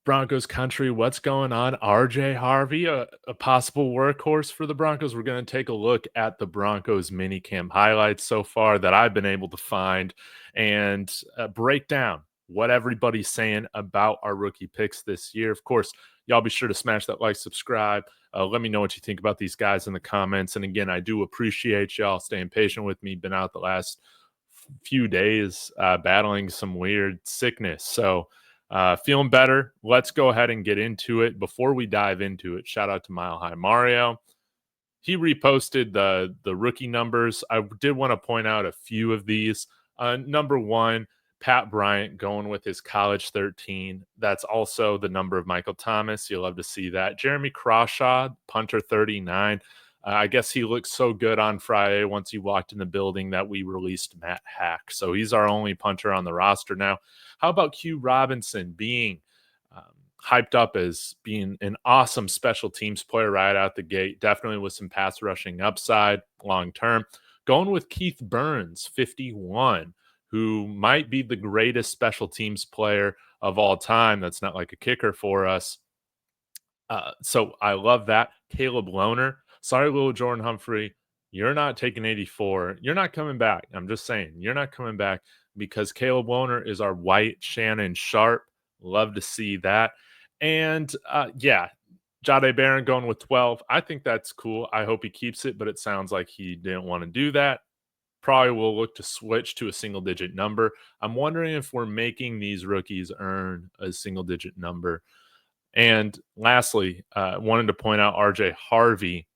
Broncos country, what's going on? RJ Harvey, a possible workhorse for the Broncos. We're going to take a look at the Broncos minicamp highlights so far that I've been able to find and break down what everybody's saying about our rookie picks this year. Of course, y'all be sure to smash that like, subscribe. Let me know what you think about these guys in the comments. And again, I do appreciate y'all staying patient with me. Been out the last few days battling some weird sickness. So, feeling better. Let's go ahead and get into it. Before we dive into it, shout out to Mile High Mario. He reposted the rookie numbers. I did want to point out a few of these. Number one, Pat Bryant going with his college 13. That's also the number of Michael Thomas. You'll love to see that. Jeremy Crawshaw, punter 39. I guess he looked so good on Friday once he walked in the building that we released Matt Hack. So he's our only punter on the roster now. How about Que Robinson being hyped up as being an awesome special teams player right out the gate? Definitely with some pass rushing upside long term. Going with Keith Burns, 51, who might be the greatest special teams player of all time. That's not like a kicker for us. So I love that. Caleb Lohner. Sorry, little Jordan Humphrey. You're not taking 84. You're not coming back. I'm just saying, you're not coming back because Caleb Lohner is our white Shannon Sharp. Love to see that. And yeah, Jade Barron going with 12. I think that's cool. I hope he keeps it, but it sounds like he didn't want to do that. Probably will look to switch to a single digit number. I'm wondering if we're making these rookies earn a single digit number. And lastly, wanted to point out RJ Harvey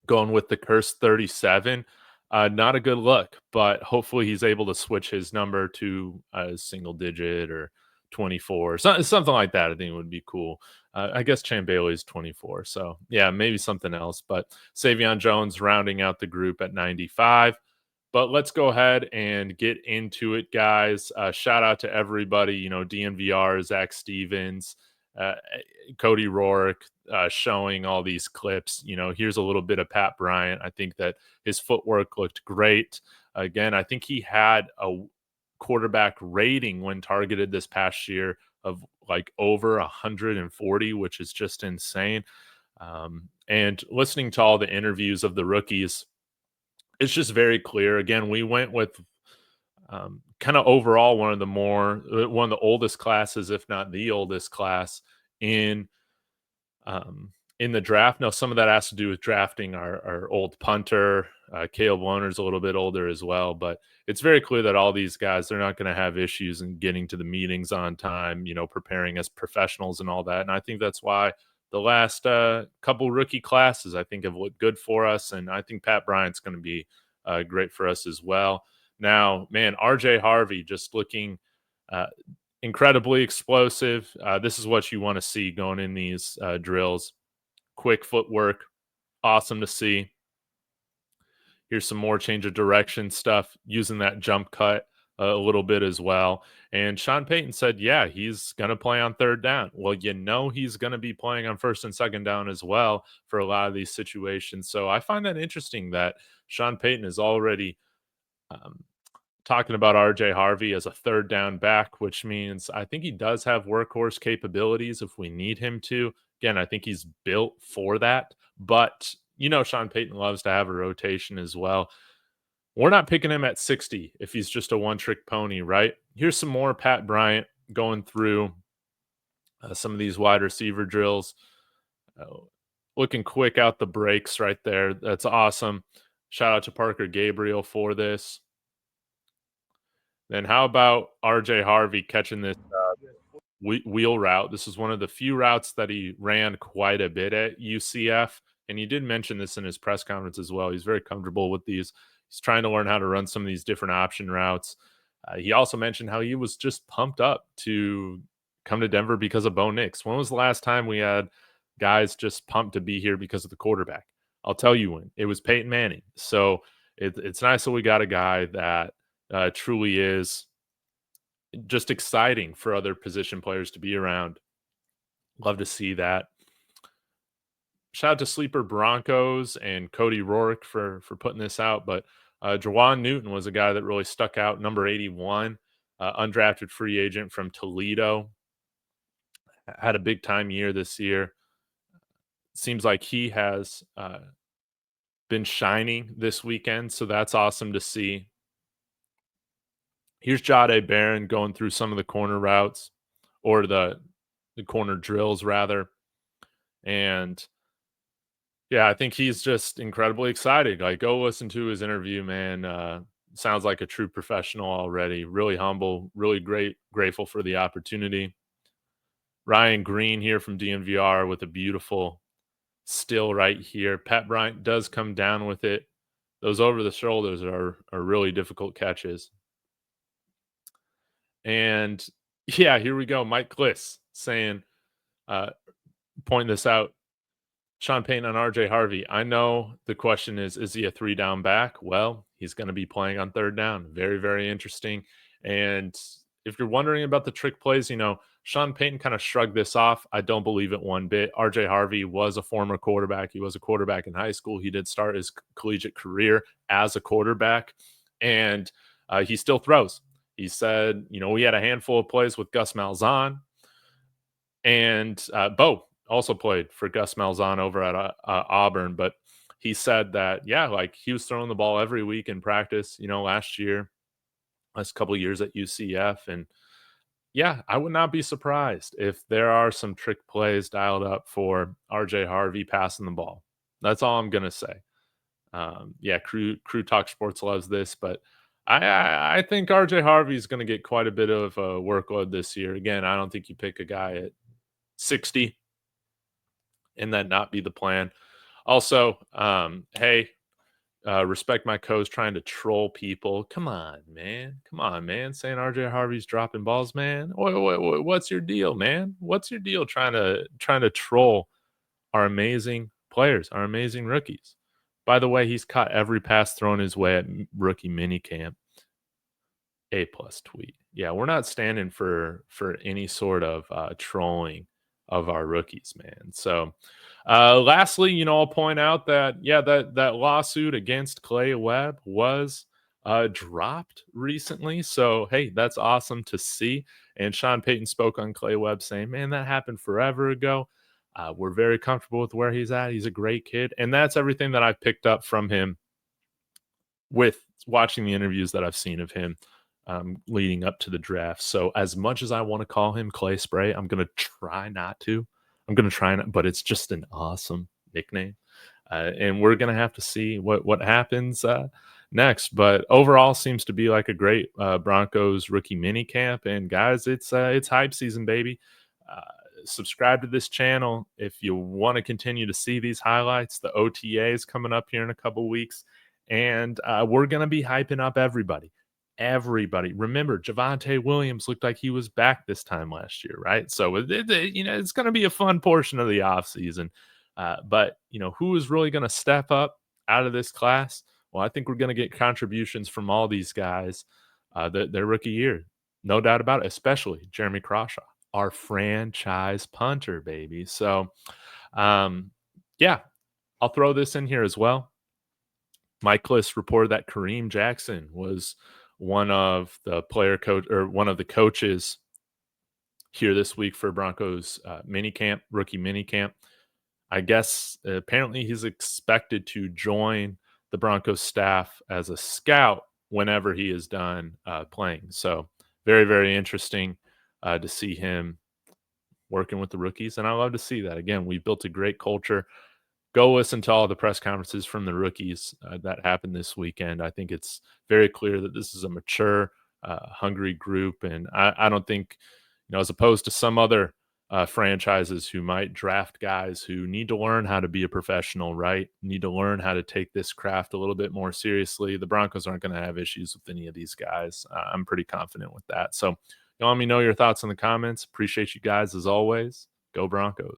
going with the cursed 37. Not a good look, but hopefully he's able to switch his number to a single digit or 24, something like that. I think it would be cool. I guess Chan Bailey is 24. So yeah, maybe something else. But Savion Jones rounding out the group at 95. But let's go ahead and get into it, guys. Shout out to everybody, DNVR, Zach Stevens, uh, Cody Rourke, showing all these clips. Here's a little bit of Pat Bryant. I think that his footwork looked great. Again, I think he had a quarterback rating when targeted this past year of like over 140, which is just insane. And listening to all the interviews of the rookies, it's just very clear. Again, we went with kind of overall one of the oldest classes, if not the oldest class in the draft. Now, some of that has to do with drafting our old punter. Caleb Lohner's a little bit older as well, but it's very clear that all these guys, they're not going to have issues in getting to the meetings on time, preparing as professionals and all that. And I think that's why the last couple rookie classes, I think, have looked good for us. And I think Pat Bryant's going to be great for us as well. Now, man, RJ Harvey just looking incredibly explosive. This is what you want to see going in these drills. Quick footwork, awesome to see. Here's some more change of direction stuff, using that jump cut a little bit as well. And Sean Payton said, yeah, he's going to play on third down. Well, he's going to be playing on first and second down as well for a lot of these situations. So I find that interesting that Sean Payton is already talking about RJ Harvey as a third down back, which means I think he does have workhorse capabilities if we need him to. Again, I think he's built for that. But, Sean Payton loves to have a rotation as well. We're not picking him at 60 if he's just a one-trick pony, right? Here's some more Pat Bryant going through some of these wide receiver drills. Looking quick out the breaks right there. That's awesome. Shout out to Parker Gabriel for this. Then how about RJ Harvey catching this wheel route? This is one of the few routes that he ran quite a bit at UCF. And he did mention this in his press conference as well. He's very comfortable with these. He's trying to learn how to run some of these different option routes. He also mentioned how he was just pumped up to come to Denver because of Bo Nix. When was the last time we had guys just pumped to be here because of the quarterback? I'll tell you when. It was Peyton Manning. So it's nice that we got a guy that truly is just exciting for other position players to be around. Love to see that. Shout out to Sleeper Broncos and Cody Rourke for putting this out. But Jawan Newton was a guy that really stuck out. Number 81, undrafted free agent from Toledo. had a big time year this year. Seems like he has been shining this weekend, so that's awesome to see. Here's Jade Barron going through some of the corner routes or the corner drills rather. And yeah, I think he's just incredibly excited. Like, go listen to his interview, man. Sounds like a true professional already. Really humble, really grateful for the opportunity. Ryan Green here from DNVR with a beautiful still right here. Pat Bryant does come down with it. Those over the shoulders are really difficult catches. And yeah, here we go. Mike Kliss saying, uh, point this out. Sean Payton on RJ Harvey. I know the question is he a 3-down back? Well, he's going to be playing on 3rd down. Very, very interesting. And if you're wondering about the trick plays, Sean Payton kind of shrugged this off. I don't believe it one bit. RJ Harvey was a former quarterback. He was a quarterback in high school. He did start his collegiate career as a quarterback, and he still throws. He said, we had a handful of plays with Gus Malzahn, and Bo also played for Gus Malzahn over at Auburn. But he said that, yeah, like he was throwing the ball every week in practice, last couple of years at UCF. And yeah, I would not be surprised if there are some trick plays dialed up for RJ Harvey passing the ball. That's all I'm going to say. Yeah, Crew Talk Sports loves this, but I think RJ Harvey is going to get quite a bit of workload this year. Again, I don't think you pick a guy at 60 and that not be the plan. Also, hey, respect my coach trying to troll people. Come on, man. Come on, man. Saying RJ Harvey's dropping balls, man. What's your deal, man? What's your deal trying to troll our amazing players, our amazing rookies? By the way, he's caught every pass thrown his way at rookie minicamp. A+ tweet. Yeah, we're not standing for any sort of trolling of our rookies, man. So, lastly, I'll point out that that lawsuit against Clay Webb was dropped recently. So, hey, that's awesome to see. And Sean Payton spoke on Clay Webb saying, "Man, that happened forever ago. We're very comfortable with where he's at. He's a great kid." And that's everything that I've picked up from him with watching the interviews that I've seen of him leading up to the draft. So as much as I want to call him Clay Spray, I'm going to try not to. I'm going to try not, but it's just an awesome nickname. And we're going to have to see what happens next. But overall, seems to be like a great Broncos rookie mini camp. And guys, it's hype season, baby. Subscribe to this channel if you want to continue to see these highlights. The OTA is coming up here in a couple weeks, and we're going to be hyping up everybody. Remember, Javonte Williams looked like he was back this time last year, right? So it's going to be a fun portion of the offseason. But who is really going to step up out of this class? Well, I think we're going to get contributions from all these guys their rookie year, no doubt about it. Especially Jeremy Crawshaw, our franchise punter, baby. So, yeah, I'll throw this in here as well. Mike Kliss reported that Kareem Jackson was one of the one of the coaches here this week for Broncos rookie minicamp. I guess apparently he's expected to join the Broncos staff as a scout whenever he is done playing. So very, very interesting to see him working with the rookies. And I love to see that. Again, we built a great culture. Go listen to all the press conferences from the rookies that happened this weekend. I think it's very clear that this is a mature, hungry group. And I don't think, as opposed to some other franchises who might draft guys who need to learn how to be a professional, right? Need to learn how to take this craft a little bit more seriously. The Broncos aren't going to have issues with any of these guys. I'm pretty confident with that. So let me know your thoughts in the comments. Appreciate you guys as always. Go Broncos.